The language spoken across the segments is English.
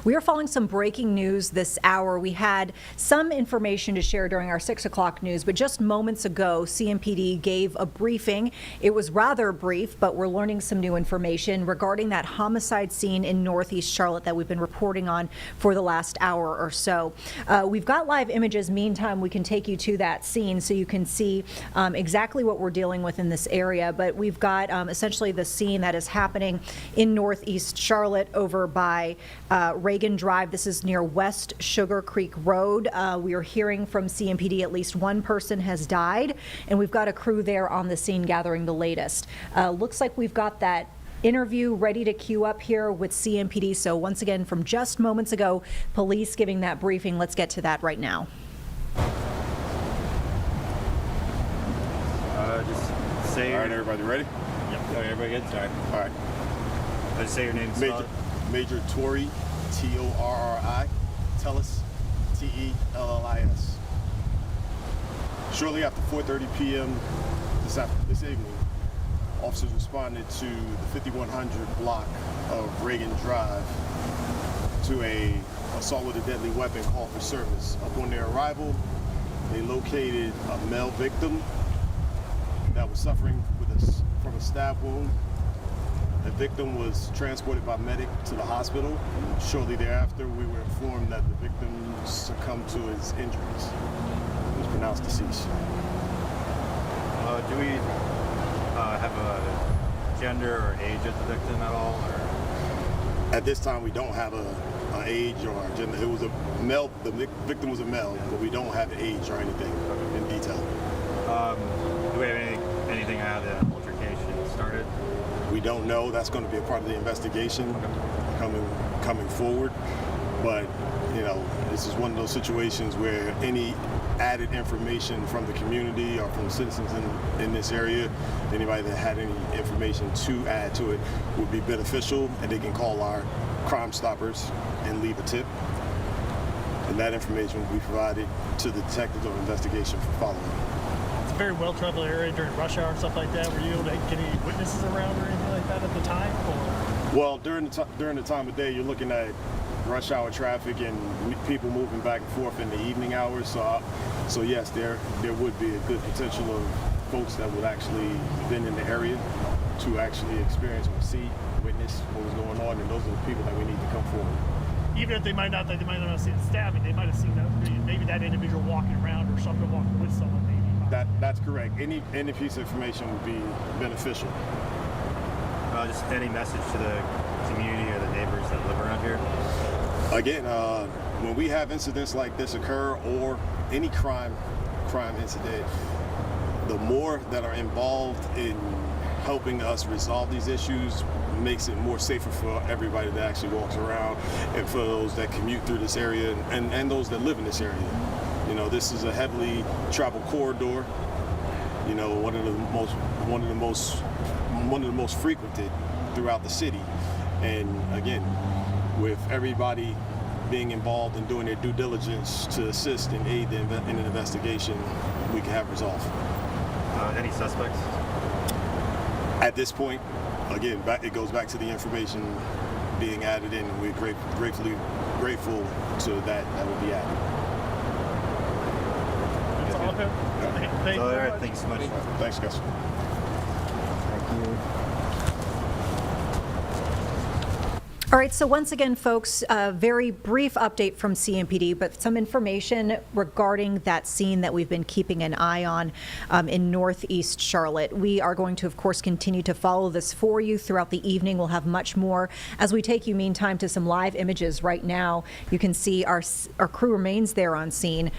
We are following some breaking news this hour. We had some information to share during our 6 o'clock news, but just moments ago, CMPD gave a briefing. It was rather brief, but we're learning some new information regarding that homicide scene in Northeast Charlotte that we've been reporting on for the last hour or so. We've got live images. Meantime, we can take you to that scene so you can see exactly what we're dealing with in this area. But we've got essentially the scene that is happening in Northeast Charlotte over by Reagan Drive. This is near West Sugar Creek Road. We are hearing from CMPD at least one person has died, and we've got a crew there on the scene gathering the latest. Looks like we've got that interview ready to queue up here with CMPD. So once again, from just moments ago, police giving that briefing. Let's get to that right now. Just say. All right, everybody ready? Yep. Oh, everybody good? Sorry. All right. Just say your name. Major Torrey, T-O-R-R-I, Tellis, T-E-L-L-I-S. Shortly after 4:30 p.m. this evening, officers responded to the 5100 block of Reagan Drive to a assault with a deadly weapon call for service. Upon their arrival, they located a male victim that was suffering from a stab wound. The victim was transported by medic to the hospital. Shortly thereafter, we were informed that the victim succumbed to his injuries. He was pronounced deceased. Do we have a gender or age of the victim at all? Or? At this time, we don't have an age or a gender. It was a male. The victim was a male, but we don't have an age or anything in detail. Do we have anything how the altercation started? We don't know. That's going to be a part of the investigation coming forward. But, you know, this is one of those situations where any added information from the community or from citizens in this area, anybody that had any information to add to it would be beneficial, and they can call our Crime Stoppers and leave a tip. And that information will be provided to the detectives of investigation for follow-up. A very well-traveled area during rush hour and stuff like that. Were you able to get any witnesses around or anything like that at the time? Or? Well, during the time of day, you're looking at rush hour traffic and people moving back and forth in the evening hours. So yes, there would be a good potential of folks that would actually been in the area to actually experience or see, witness what was going on, and those are the people that we need to come forward. Even if they might not have seen stabbing, they might have seen maybe that individual walking around or something walking with someone. Maybe. That's correct. Any piece of information would be beneficial. Just any message to the community or the neighbors that live around here? Again, when we have incidents like this occur, or any crime incident, the more that are involved in helping us resolve these issues makes it more safer for everybody that actually walks around, and for those that commute through this area, and those that live in this area. You know, this is a heavily traveled corridor. You know, one of the most frequented throughout the city. And again, with everybody being involved and doing their due diligence to assist and aid in an investigation, we can have resolve. Any suspects? At this point, again, it goes back to the information being added in, and we're grateful to that will be added. That's all good. Thank you. All right, thanks so much. Thanks, guys. Thank you. All right, so once again, folks, a very brief update from CMPD, but some information regarding that scene that we've been keeping an eye on in Northeast Charlotte. We are going to, of course, continue to follow this for you throughout the evening. We'll have much more as we take you, meantime, to some live images right now. You can see our crew remains there on scene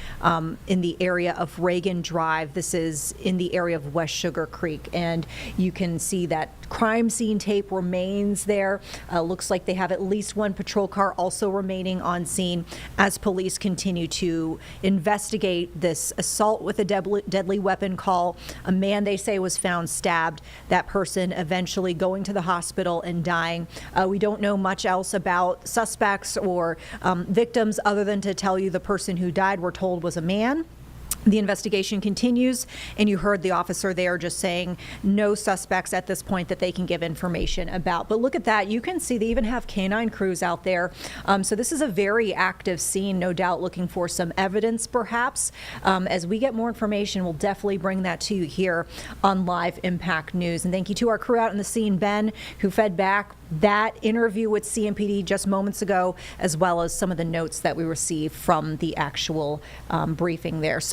in the area of Reagan Drive. This is in the area of West Sugar Creek, and you can see that crime scene tape remains there. Looks like they have at least one patrol car also remaining on scene as police continue to investigate this assault with a deadly weapon call. A man, they say, was found stabbed. That person eventually going to the hospital and dying. We don't know much else about suspects or victims other than to tell you the person who died, we're told, was a man. The investigation continues, and you heard the officer there just saying no suspects at this point that they can give information about. But look at that. You can see they even have canine crews out there. So this is a very active scene, no doubt looking for some evidence perhaps. As we get more information, we'll definitely bring that to you here on Live Impact News. And thank you to our crew out in the scene, Ben, who fed back that interview with CMPD just moments ago, as well as some of the notes that we received from the actual briefing there. So